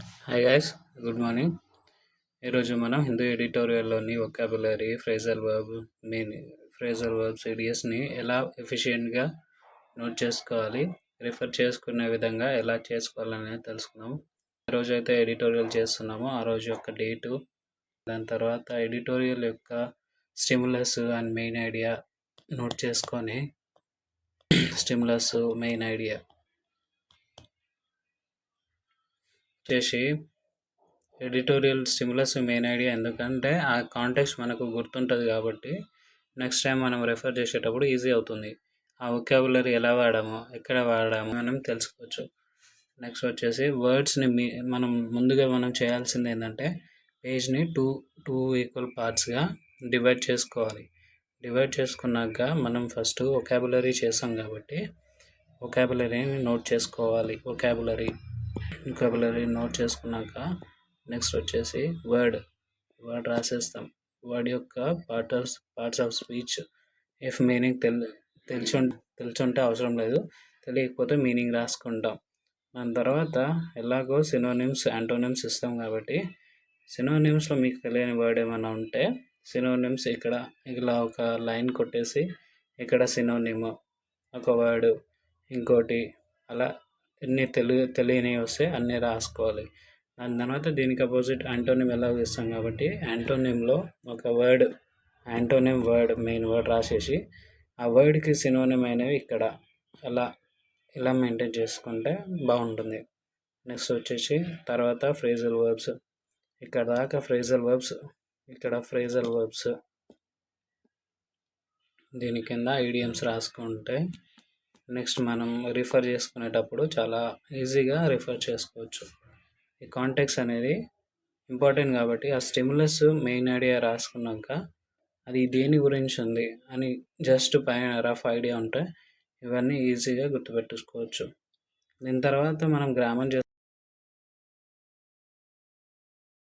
Hi guys, good morning. ఈరోజు మనం హిందూ ఎడిటోరియల్లోని vocabulary, phrasal verb, phrasal verbs, ఐడియాస్ని ఎలా ఎఫిషియెంట్గా నోట్ చేసుకోవాలి, రిఫర్ చేసుకునే విధంగా ఎలా చేసుకోవాలనేది తెలుసుకుందాం. ఈరోజు అయితే ఎడిటోరియల్ చేస్తున్నాము, ఆ రోజు యొక్క డేటు, దాని తర్వాత ఎడిటోరియల్ యొక్క stimulus and main idea note చేసుకొని స్టిములస్ మెయిన్ ఐడియా చేసి ఎడిటోరియల్ స్టిములస్ మెయిన్ ఐడియా ఎందుకంటే ఆ కాంటెక్స్ట్ మనకు గుర్తుంటుంది కాబట్టి నెక్స్ట్ టైం మనం రెఫర్ చేసేటప్పుడు ఈజీ అవుతుంది. ఆ వొకాబులరీ ఎలా వాడామో, ఎక్కడ వాడామో మనం తెలుసుకోవచ్చు. నెక్స్ట్ వచ్చేసి వర్డ్స్ని మనం చేయాల్సింది ఏంటంటే పేజ్ని టూ ఈక్వల్ పార్ట్స్గా డివైడ్ చేసుకోవాలి. డివైడ్ చేసుకున్నాక మనం ఫస్ట్ వొకాబులరీ చేసాం కాబట్టి వొకాబులరీని నోట్ చేసుకోవాలి. వొకాబులరీ నోట్ చేసుకున్నాక నెక్స్ట్ వచ్చేసి వర్డ్ రాసేస్తాం. వర్డ్ యొక్క parts of speech if meaning తెలుసుంటే అవసరం లేదు, తెలియకపోతే మీనింగ్ రాసుకుంటాం. దాని తర్వాత ఎలాగో సినోనిమ్స్, యాంటోనిమ్స్ ఇస్తాం కాబట్టి సినోనిమ్స్లో మీకు తెలియని వర్డ్ ఏమైనా ఉంటే సినోనిమ్స్ ఇక్కడ ఇలా ఒక లైన్ కొట్టేసి ఇక్కడ సినోనిమ్ ఒక వర్డ్, ఇంకోటి అలా ఎన్ని తెలియనివి వస్తే అన్నీ రాసుకోవాలి. దాని తర్వాత దీనికి అపోజిట్ యాంటోనిమ్ ఎలా ఇస్తాం కాబట్టి యాంటోనిమ్లో ఒక word, antonym word, main word రాసేసి ఆ వర్డ్కి సినోనిమ్ అయినవి ఇక్కడ ఇలా మెయింటైన్ చేసుకుంటే బాగుంటుంది. నెక్స్ట్ వచ్చేసి తర్వాత ఫ్రేజల్ వర్బ్స్, ఇక్కడ దాకా ఫ్రేజల్ వర్బ్స్, ఇక్కడ ఫ్రేజల్ వర్బ్స్, దీని కింద ఐడియమ్స్ రాసుకుంటే నెక్స్ట్ మనం రిఫర్ చేసుకునేటప్పుడు చాలా ఈజీగా రిఫర్ చేసుకోవచ్చు. ఈ కాంటెక్స్ట్ అనేది ఇంపార్టెంట్ కాబట్టి ఆ స్టిములస్ మెయిన్ ఐడియా రాసుకున్నాక అది దేని గురించి ఉంది అని జస్ట్ పైన రఫ్ ఐడియా ఉంటే ఇవన్నీ ఈజీగా గుర్తుపెట్టుకోవచ్చు. దీని తర్వాత మనం గ్రామర్